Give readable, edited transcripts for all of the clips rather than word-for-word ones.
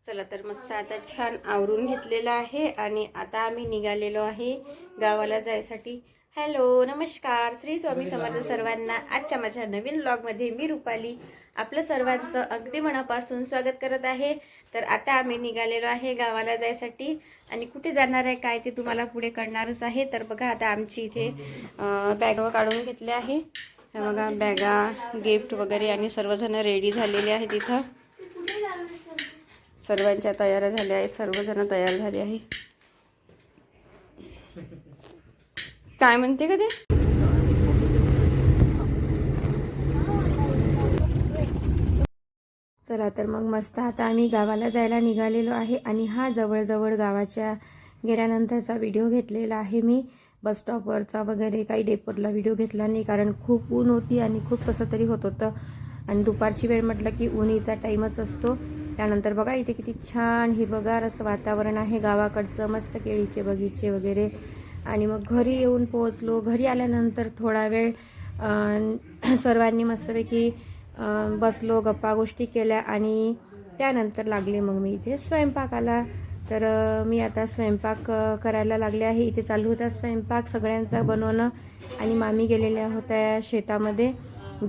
चला तर मस्त आता छान आवरून घेतलेलं आहे आणि आता आम्ही निघालेलो आहे गावाला जायसाठी। हॅलो नमस्कार, श्री स्वामी समर्थ सर्वांना। आजच्या माझ्या नवीन व्लॉगमध्ये मी रुपाली आपलं सर्वांचं अगदी मनापासून स्वागत करत आहे। तर आता आम्ही निघालेलो आहे गावाला जायसाठी आणि कुठे जाणार आहे काय ते तुम्हाला पुढे कळणारच आहे। तर बघा आता आमची इथे बॅग काढून घेतले आहे। बघा बॅगा गिफ्ट वगैरे आणि सर्वजण रेडी झालेले आहेत। तिथं सर्वांच्या तयाऱ्या झाल्या आहेत, सर्वजण तयार झाले आहे। काय म्हणते का ते? चला तर मग मस्त आता आम्ही गावाला जायला निघालेलो आहे आणि हा जवळजवळ गावाच्या गेल्यानंतरचा व्हिडिओ घेतलेला आहे मी। बस स्टॉपवरचा वगैरे काही डेपोतला व्हिडिओ घेतला नाही, कारण खूप ऊन होती आणि खूप कसं तरी होत होतं आणि दुपारची वेळ म्हटलं की उन्हीचा टाईमच असतो। त्यानंतर बघा इथे किती छान हिरवगार असं वातावरण आहे गावाकडचं, मस्त केळीचे बगीचे वगैरे। आणि मग घरी येऊन पोहोचलो। घरी आल्यानंतर थोडा वेळ सर्वांनी मस्तपैकी बसलो, गप्पा गोष्टी केल्या आणि त्यानंतर लागले मग मी इथे स्वयंपाकाला। तर मी आता स्वयंपाक करायला लागले आहे। इथे चालू होता स्वयंपाक सगळ्यांचा बनवणं आणि मामी गेलेल्या होत्या शेतामध्ये,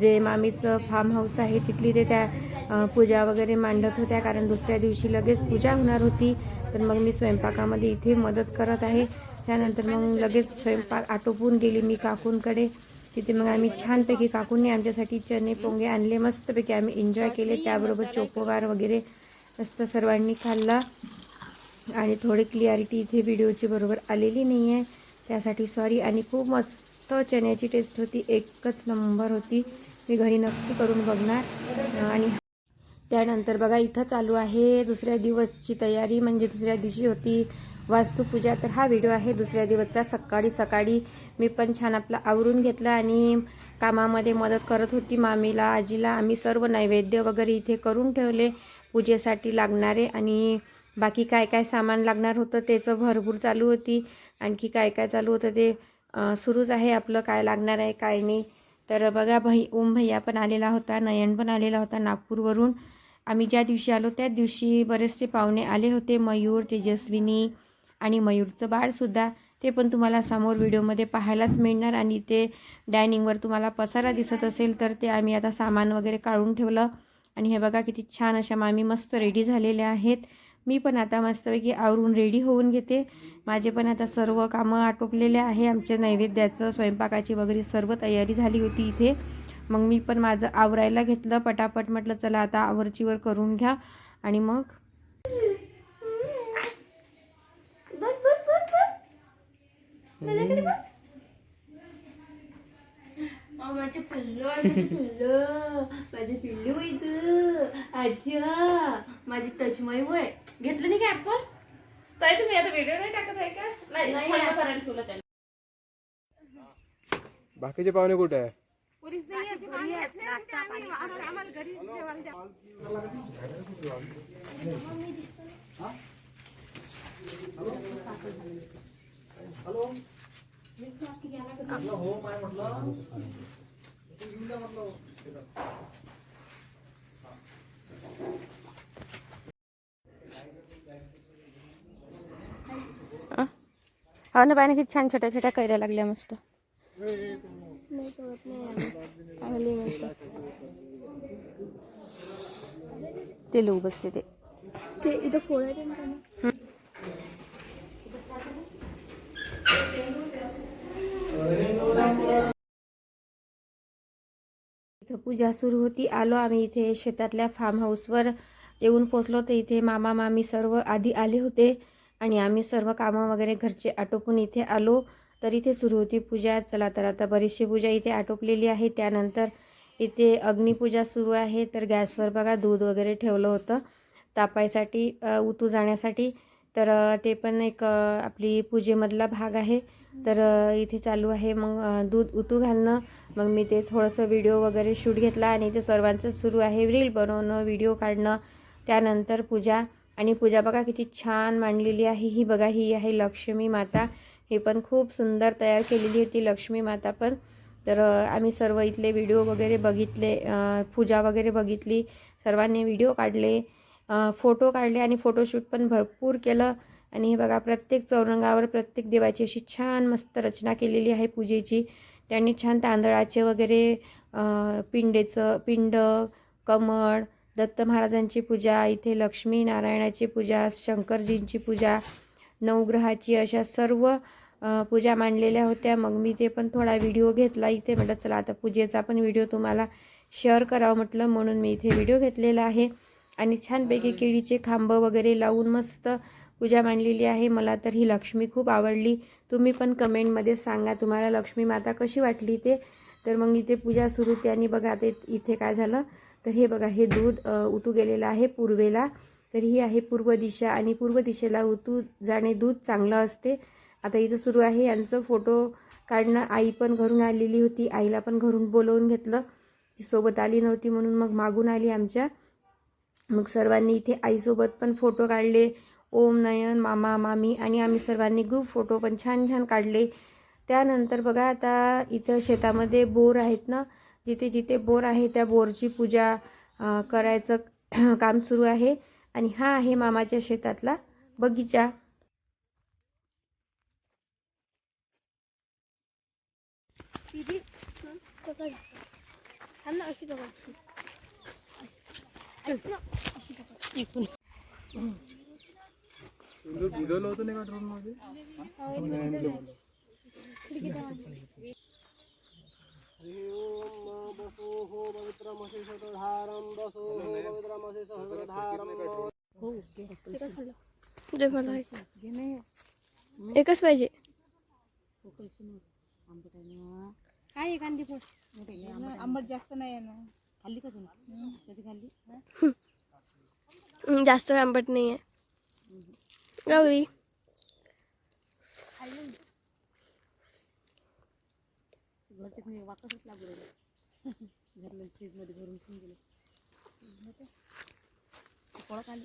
जे मामीचं फार्म हाऊस आहे तिथली ते त्या पूजा वगैरे मांडत होत्या, कारण दुसऱ्या दिवशी लगेच पूजा होणार होती। तर मग मी स्वयंपाकामध्ये इथे मदत करत आहे। त्यानंतर मग लगेच स्वयंपाक आटोपून गेली मी काकूंकडे। तिथे मग आम्ही छानपैकी काकूंनी आमच्यासाठी चणे पोंगे आणले, मस्तपैकी आम्ही एन्जॉय केले, त्याबरोबर चोकोबार वगैरे मस्त सर्वांनी खाल्ला। आणि थोडी क्लिअरिटी इथे व्हिडिओची बरोबर आलेली नाही आहे, त्यासाठी सॉरी। आणि खूप मस्त चण्याची टेस्ट होती, एकच नंबर होती। मी घरी नक्की करून बघणार। आणि त्यानंतर बघा इथं चालू आहे दुसऱ्या दिवसची तयारी, म्हणजे दुसऱ्या दिवशी होती वास्तुपूजा। तर हा व्हिडिओ आहे दुसऱ्या दिवसचा। सकाळी सकाळी मी पण छान आपलं आवरून घेतलं आणि कामामध्ये मदत करत होती मामीला, आजीला। आम्ही सर्व नैवेद्य वगैरे इथे करून ठेवले पूजेसाठी लागणारे, आणि बाकी काय काय सामान लागणार होतं त्याचं भरपूर चालू होती। आणखी काय काय चालू होतं ते सुरूच आहे आपलं, काय लागणार आहे काय नाही। तर बघा ओम भैया पण आलेला होता, नयन पण आलेला होता नागपूरवरून। आम्ही ज्या दिवशी आलो त्या दिवशी बरेचसे पाहुणे आले होते, मयूर, तेजस्विनी आणि मयूरचं बाळसुद्धा। ते पण तुम्हाला समोर व्हिडिओमध्ये पाहायलाच मिळणार। आणि ते डायनिंगवर तुम्हाला पसारा दिसत असेल तर ते आम्ही आता सामान वगैरे काढून ठेवलं। आणि हे बघा किती छान अशा मामी मस्त रेडी झालेल्या आहेत। मी पण आता मस्तपैकी आवरून रेडी होऊन घेते। माझे पण आता सर्व कामं आटोपलेले आहे, आमच्या नैवेद्याचं स्वयंपाकाची वगैरे सर्व तयारी झाली होती इथे। मग मी पण माझं आवरायला घेतलं पटापट, म्हटलं चला आता आवरचीवर करून घ्या। आणि मग माझे पिल्लू माझे पिल्लू इथं अच्छा माझी टचमय वय घेतलं नाही का ऍपल ताई? तुम्ही आता व्हिडिओ नाही टाकत आहे का? नाही बाकीचे पाहुणे कुठे आहे? पुरीच नाही आहे, घरी आहेत, नाश्ता पाणी आम्हाला घरी जेवायला द्या। हॅलो हो काय म्हटलं? हा ना, बायने किती छान छोट्या छोट्या कैऱ्या लागल्या मस्त। ते लोक बसते ते इथं फोडायचं। इथं पूजा सुरू होती। आलो आम्ही इथे शेतातल्या फार्म हाऊसवर येऊन पोचलो। तर इथे मामा मामी सर्व आधी आले होते आणि आम्ही सर्व कामं वगैरे घरचे आटोपून इथे आलो। तर इथे सुरू होती पूजा। चला तर आता बरीचशी पूजा इथे आटोपलेली आहे। त्यानंतर इथे अग्निपूजा सुरू आहे। तर गॅसवर बघा दूध वगैरे ठेवलं होतं तापायसाठी, उतू जाण्यासाठी। तर ते पण एक आपली पूजेमधला भाग आहे। तर इथे चालू आहे मग दूध उतू घालणं। मग मी ते थोडंसं व्हिडिओ वगैरे शूट घेतला आणि ते सर्वांचं सुरू आहे रील बनवणं, व्हिडिओ काढणं। त्यानंतर पूजा, आणि पूजा बघा किती छान मांडलेली आहे। ही बघा ही आहे लक्ष्मी माता, ही पण खूप सुंदर तयार केलेली होती लक्ष्मी माता पण। तर आम्ही सर्व इथले व्हिडिओ वगैरे बघितले, पूजा वगैरे बघितली, सर्वांनी व्हिडिओ काढले। फोटो काढले आणि फोटोशूट पण भरपूर केलं. आणि हे बघा प्रत्येक चौरंगावर प्रत्येक देवाची अशी छान मस्त रचना केलेली आहे पूजेची. त्यांनी छान तांदळाचे वगैरे पिंड, कमळ, दत्त महाराजांची पूजा, इथे लक्ष्मी नारायणाची पूजा, शंकरजींची पूजा, नवग्रहाची, अशा सर्व पूजा मांडलेल्या होत्या. मग मी ते पण थोडा व्हिडिओ घेतला इथे. म्हटलं चला आता पूजेचा पण व्हिडिओ तुम्हाला शेअर करावं म्हटलं, म्हणून मी इथे व्हिडिओ घेतलेला आहे. आणि छानपैकी केळीचे खांब वगैरे लावून मस्त पूजा मांडलेली आहे. मला तर ही लक्ष्मी खूप आवडली. तुम्ही पण कमेंटमध्ये सांगा तुम्हाला लक्ष्मी माता कशी वाटली ते. तर मग इथे पूजा सुरू होती. आणि बघा आता इथे काय झालं तर हे बघा हे दूध उतू गेलेलं आहे पूर्वेला. तर ही आहे पूर्व दिशा आणि पूर्व दिशेला उतू जाणे दूध चांगलं असते. आता इथं सुरू आहे यांचं फोटो काढणं. आई पण घरून आलेली होती, आईला पण घरून बोलवून घेतलं. ती सोबत आली नव्हती म्हणून मग मागून आली आमच्या. मग सर्वांनी इथे आईसोबत पण फोटो काढले. ओम, नयन, मामा, मामी आणि आम्ही सर्वांनी ग्रुप फोटो पण छान छान काढले. त्यानंतर बघा आता इथं शेतामध्ये बोर आहेत ना, जिथे जिथे बोर आहे त्या बोरची पूजा करायचं काम सुरू आहे. आणि हा आहे मामाच्या शेतातला बगीचा. भिजवलं होतं नाही का ड्रोन मध्ये? एकच पाहिजे. काय एखादी आंबट जास्त नाही ना. खाल्ली का तुम्ही? कधी खाल्ली? जास्त आंबट नाही आहे. गौरी घरचे वाकसच लागू राहिले. घरला फ्रीजमध्ये भरून ठेवून गेले. पळत आली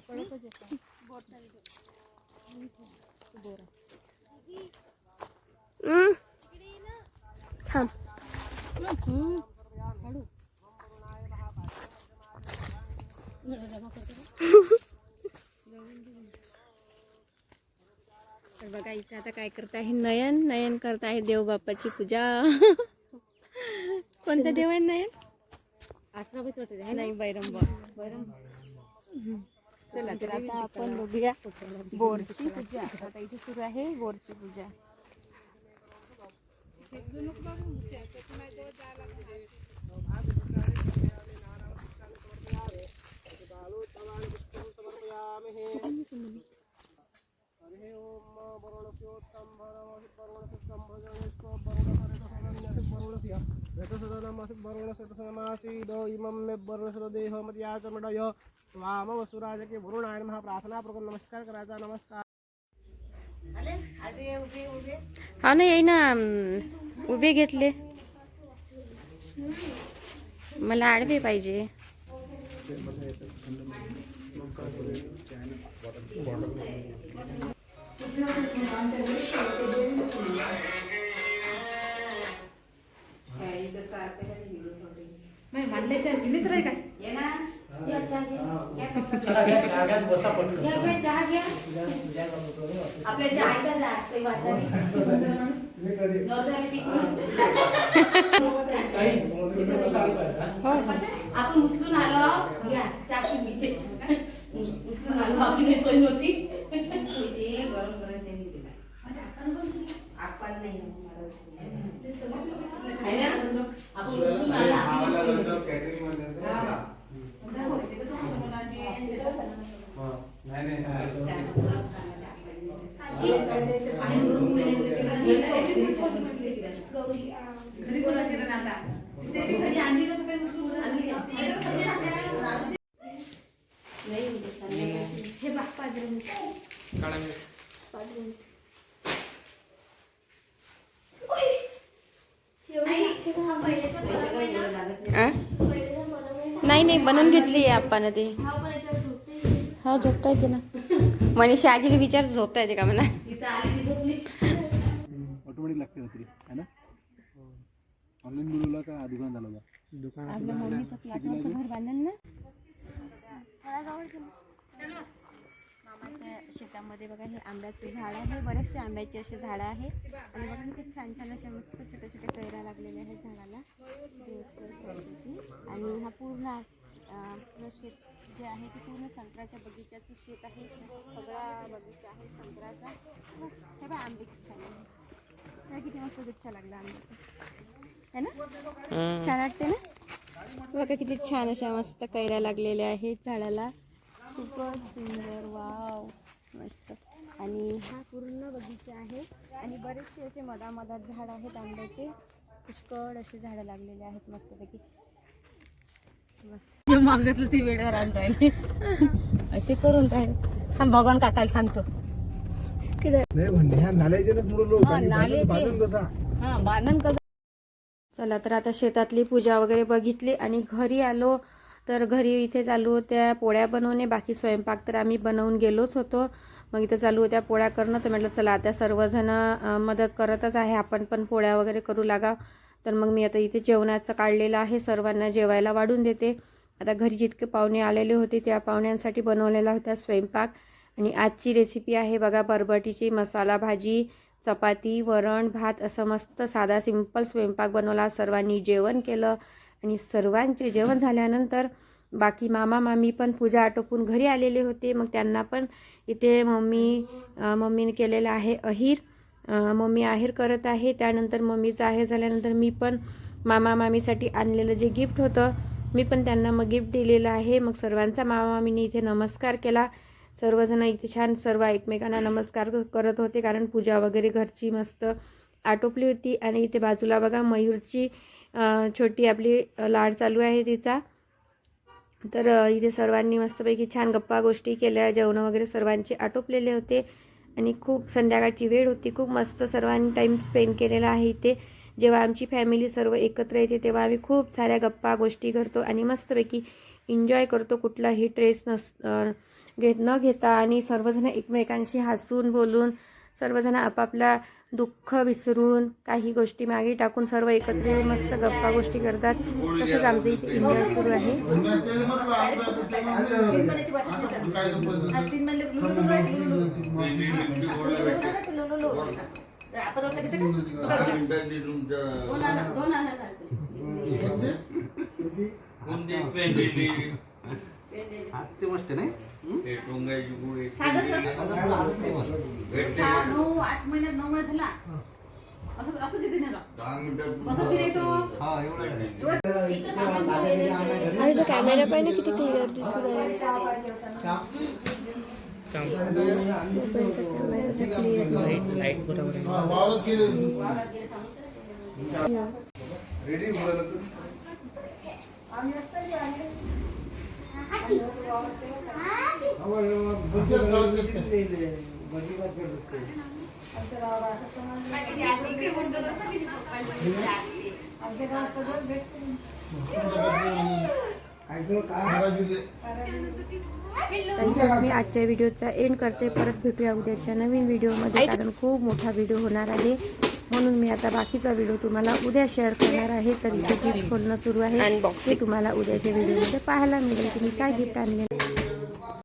पळतच येतात. थांब. तर बघा इथे आता काय करत आहे नयन करत आहे देवबापाची पूजा. कोणता देव आहे नयन? आसराबाईत वाटत नाही, बैरम. चला तर आता आपण बघूया बोरची पूजा. आता इथे सुरू आहे बोरची पूजा. नमस्कार करायचा. नमस्कार. हा ना येई ना उभे घेतले. मला आडवे पाहिजे. आपण उचलून आलो घ्या चाकू घे. उचलून आलो आपली सोय नव्हती. ते गरम करायचं दिला आपण नाही आहे ना. आपण उचलून आलो आपली सोय नव्हती. घरी कोणाची आता घरी आणली कसं काय हे बघ नाही नाही बनवून घेतली आपण ते. हा झोपता येते ना. मनीषा आजीला विचार झोपता येते का म्हणा. ऑटोमॅटिक लागते रात्री है ना. ऑनलाईन बोलवला का दुकान झालं? आपल्या मम्मीचं प्लॅटफॉर्मचं घर बांधलं ना. मामाच्या शेतामध्ये बघा हे आंब्याचे झाड आहे, बरेचसे आंब्याचे असे झाडं आहे आणि बघा किती छान छान अशा मस्त छोट्या छोट्या कैऱ्या लागलेल्या आहेत झाडाला. ते मस्त छानपैकी. आणि हा पूर्ण शेत जे आहे ते पूर्ण संत्र्याच्या बगीच्याचं शेत आहे. सगळा बगीचा आहे संत्र्याचा. हे बघा आंबे किती छान आहे. हे किती मस्त गुच्छा लागला आंब्याचा है ना, छान वाटते ना. बघा किती छान अशा मस्त कैऱ्या लागलेल्या आहेत झाडाला, खूपच सुंदर. वाव, मस्त. आणि हा पूर्ण बगीचा आहे आणि बरेचसे असे मधामधात झाड आहेत आंब्याचे, पुष्कळ असे झाडं लागलेले आहेत मस्तपैकी. मागतलं ती वेळेवर आणून राहिले असे करून राहिले. थांब भगवान काकाला सांगतो. नाही म्हणजे ह्या नाल्याचे नाले बांधण कसं. चला तर आता शेतातली पूजा वगैरे बघितली आणि घरी आलो. तर घरी इथे चालू होत्या पोळ्या बनवणे, बाकी स्वयंपाक तर आम्ही बनवून गेलोच होतो. मग इथे चालू होत्या पोळ्या करणं. तर म्हटलं चला आता सर्वजण मदत करतच आहे, आपण पण पोळ्या वगैरे करू लागा. तर मग मी आता इथे जेवणाचं काढलेलं आहे, सर्वांना जेवायला वाढून देते. आता घरी जितके पाहुणे आलेले होते त्या पाहुण्यांसाठी बनवलेला होता स्वयंपाक. आणि आजची रेसिपी आहे बघा बरबटीची मसाला भाजी, चपाती, वरण, भात, असं मस्त साधा सिंपल स्वयंपाक बनवला. सर्वांनी जेवण केलं आणि सर्वांचे जेवण झाल्यानंतर बाकी मामा मामी पण पूजा आटोपून घरी आलेले होते. मग त्यांना पण इथे मम्मीने केलेलं आहे अहीर. मम्मी आहेर करत आहे. त्यानंतर मम्मीचं आहेर झाल्यानंतर मी पण मामा मामीसाठी आणलेलं जे गिफ्ट होतं मी पण त्यांना मग गिफ्ट दिलेलं आहे. मग सर्वांचा मामा मामीने इथे नमस्कार केला. सर्वजण इथे छान सर्व एकमेकांना नमस्कार करत होते, कारण पूजा वगैरे घरची मस्त आटोपली होती. आणि इथे बाजूला बघा मयूरची छोटी आपली लाड चालू आहे तिचा. तर इथे सर्वांनी मस्तपैकी छान गप्पा गोष्टी केल्या, जेवण वगैरे सर्वांचे आटोपलेले होते आणि खूप संध्याकाळची वेळ होती. खूप मस्त सर्वांनी टाईम स्पेंड केलेला आहे इथे. जेव्हा आमची फॅमिली सर्व एकत्र येते तेव्हा आम्ही खूप साऱ्या गप्पा गोष्टी करतो आणि मस्तपैकी एन्जॉय करतो, कुठलाही ट्रेस न घेता. आणि सर्वजण एकमेकांशी हसून बोलून, सर्वजण आपापला दुःख विसरून, काही गोष्टी मागे टाकून सर्व एकत्र येऊन मस्त गप्पा गोष्टी करतात. तसंच आमचं इथे एन्जॉय सुरू आहे. कॅमेरा पाहिजे किती क्लिअर दिसू इथेच मी आजच्या व्हिडिओचा एंड करते. परत भेटूया उद्याच्या नवीन व्हिडिओमध्ये, कारण खूप मोठा व्हिडिओ होणार आहे. म्हणून मी आता बाकीचा व्हिडिओ तुम्हाला उद्या शेअर करणार आहे. तर इथे गिफ्ट खोलणं सुरू आहे, ते तुम्हाला उद्याच्या व्हिडिओमध्ये पाहायला मिळेल की मी काय गिफ्ट आणले.